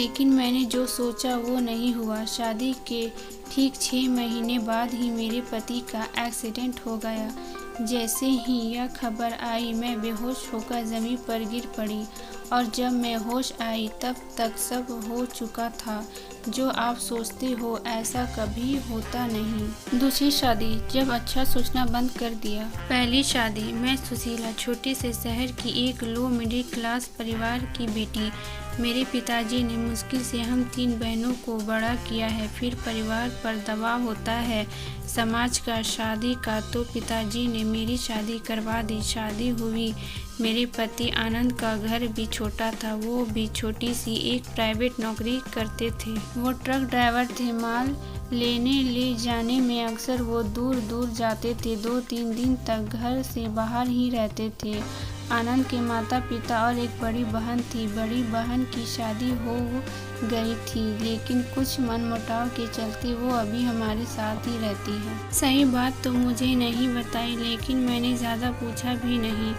लेकिन मैंने जो सोचा वो नहीं हुआ। शादी के ठीक 6 महीने बाद ही मेरे पति का एक्सीडेंट हो गया। जैसे ही यह खबर आई मैं बेहोश होकर ज़मीन पर गिर पड़ी और जब मैं होश आई तब तक सब हो चुका था। जो आप सोचते हो ऐसा कभी होता नहीं। दूसरी शादी, जब अच्छा सोचना बंद कर दिया। पहली शादी, मैं सुशीला, छोटे से शहर की एक लो मिडिल क्लास परिवार की बेटी। मेरे पिताजी ने मुश्किल से हम 3 बहनों को बड़ा किया है। फिर परिवार पर दबाव होता है समाज का, शादी का, तो पिताजी ने मेरी शादी करवा दी। शादी हुई। मेरे पति आनंद का घर भी छोटा था, वो भी छोटी सी एक प्राइवेट नौकरी करते थे। वो ट्रक ड्राइवर थे। माल लेने ले जाने में अक्सर वो दूर दूर जाते थे। 2-3 दिन तक घर से बाहर ही रहते थे। आनंद के माता पिता और एक बड़ी बहन थी। बड़ी बहन की शादी हो गई थी, लेकिन कुछ मनमुटाव के चलते वो अभी हमारे साथ ही रहती है। सही बात तो मुझे नहीं बताई, लेकिन मैंने ज़्यादा पूछा भी नहीं।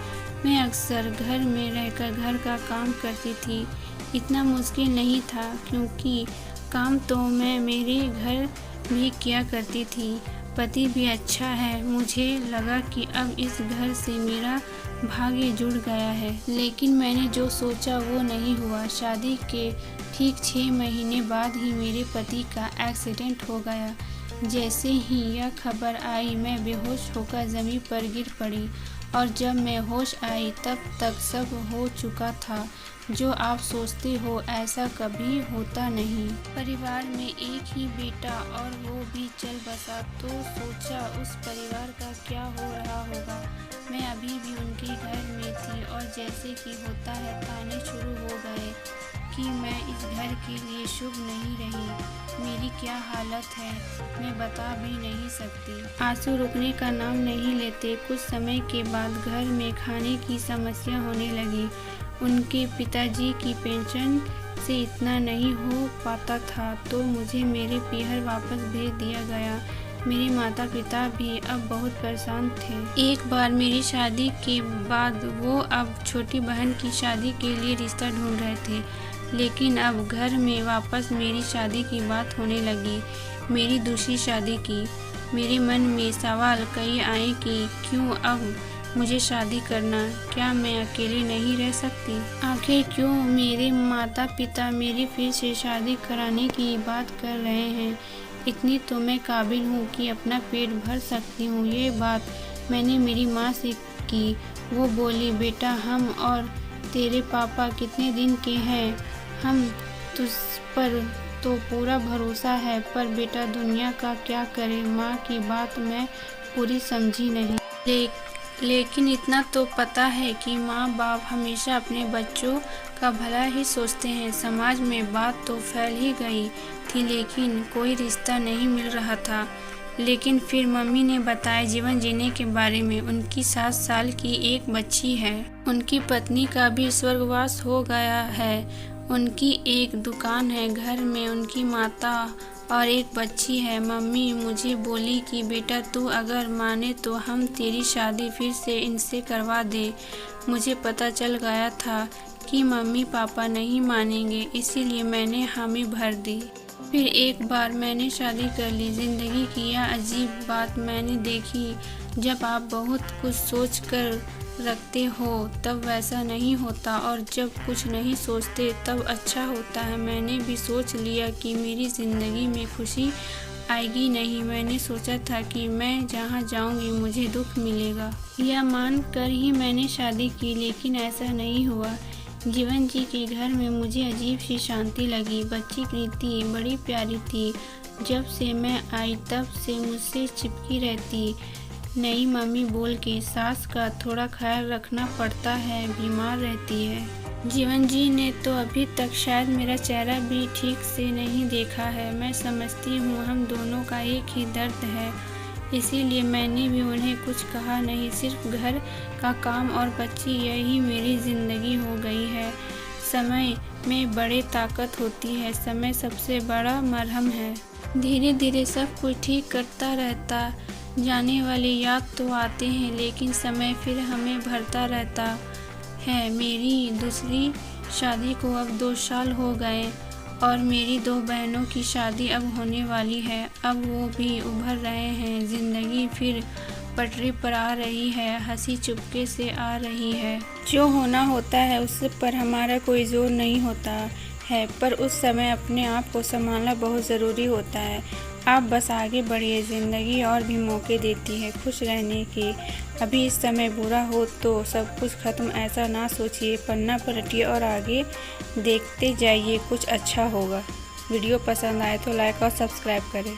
मैं अक्सर घर में रहकर घर का काम करती थी। इतना मुश्किल नहीं था, क्योंकि काम तो मैं मेरे घर भी किया करती थी। पति भी अच्छा है। मुझे लगा कि अब इस घर से मेरा भाग्य जुड़ गया है। लेकिन मैंने जो सोचा वो नहीं हुआ। शादी के ठीक 6 महीने बाद ही मेरे पति का एक्सीडेंट हो गया। जैसे ही यह खबर आई मैं बेहोश होकर ज़मीन पर गिर पड़ी और जब मैं होश आई तब तक सब हो चुका था। जो आप सोचते हो ऐसा कभी होता नहीं। परिवार में एक ही बेटा और वो भी चल बसा, तो सोचा उस परिवार का क्या हो रहा होगा। मैं अभी भी उनके घर में थी और जैसे कि होता है ताने शुरू हो गए कि मैं इस घर के लिए शुभ नहीं रही। मेरी क्या हालत है मैं बता भी नहीं सकती। आंसू रुकने का नाम नहीं लेते। कुछ समय के बाद घर में खाने की समस्या होने लगी। उनके पिताजी की पेंशन से इतना नहीं हो पाता था, तो मुझे मेरे पीहर वापस भेज दिया गया। मेरे माता पिता भी अब बहुत परेशान थे। एक बार मेरी शादी के बाद वो अब छोटी बहन की शादी के लिए रिश्ता ढूंढ रहे थे, लेकिन अब घर में वापस मेरी शादी की बात होने लगी। मेरी दूसरी शादी की। मेरे मन में सवाल कई आए कि क्यों अब मुझे शादी करना, क्या मैं अकेले नहीं रह सकती? आखिर क्यों मेरे माता पिता मेरी फिर से शादी कराने की बात कर रहे हैं? इतनी तो मैं काबिल हूँ कि अपना पेट भर सकती हूँ। ये बात मैंने मेरी माँ से की। वो बोली, बेटा हम और तेरे पापा कितने दिन के हैं, हम तुझ पर तो पूरा भरोसा है, पर बेटा दुनिया का क्या करे। माँ की बात मैं पूरी समझी नहीं, लेकिन इतना तो पता है कि माँ बाप हमेशा अपने बच्चों का भला ही सोचते हैं। समाज में बात तो फैल ही गई थी, लेकिन कोई रिश्ता नहीं मिल रहा था। लेकिन फिर मम्मी ने बताया जीवन जीने के बारे में। उनकी 7 साल की एक बच्ची है। उनकी पत्नी का भी स्वर्गवास हो गया है। उनकी एक दुकान है। घर में उनकी माता और एक बच्ची है। मम्मी मुझे बोली कि बेटा तू अगर माने तो हम तेरी शादी फिर से इनसे करवा दे। मुझे पता चल गया था कि मम्मी पापा नहीं मानेंगे, इसीलिए मैंने हामी भर दी। फिर एक बार मैंने शादी कर ली। ज़िंदगी की यह अजीब बात मैंने देखी। जब आप बहुत कुछ सोच कर रखते हो तब वैसा नहीं होता, और जब कुछ नहीं सोचते तब अच्छा होता है। मैंने भी सोच लिया कि मेरी ज़िंदगी में खुशी आएगी नहीं। मैंने सोचा था कि मैं जहाँ जाऊँगी मुझे दुख मिलेगा। यह मान कर ही मैंने शादी की, लेकिन ऐसा नहीं हुआ। जीवन जी के घर में मुझे अजीब सी शांति लगी। बच्ची कृति बड़ी प्यारी थी। जब से मैं आई तब से मुझसे चिपकी रहती। नई मम्मी बोल के सास का थोड़ा ख्याल रखना पड़ता है, बीमार रहती है। जीवन जी ने तो अभी तक शायद मेरा चेहरा भी ठीक से नहीं देखा है। मैं समझती हूँ हम दोनों का एक ही दर्द है, इसीलिए मैंने भी उन्हें कुछ कहा नहीं। सिर्फ घर का काम और बच्ची, यही मेरी ज़िंदगी हो गई है। समय में बड़े ताकत होती है। समय सबसे बड़ा मरहम है। धीरे धीरे सब कुछ ठीक करता रहता। जाने वाले याद तो आते हैं, लेकिन समय फिर हमें भरता रहता है। मेरी दूसरी शादी को अब 2 साल हो गए और मेरी 2 बहनों की शादी अब होने वाली है। अब वो भी उभर रहे हैं, ज़िंदगी फिर पटरी पर आ रही है, हंसी चुपके से आ रही है। जो होना होता है उस पर हमारा कोई जोर नहीं होता है, पर उस समय अपने आप को संभालना बहुत ज़रूरी होता है। आप बस आगे बढ़िए, ज़िंदगी और भी मौके देती है खुश रहने के। अभी इस समय बुरा हो तो सब कुछ ख़त्म ऐसा ना सोचिए, पन्ना पलटिए और आगे देखते जाइए, कुछ अच्छा होगा। वीडियो पसंद आए तो लाइक और सब्सक्राइब करें।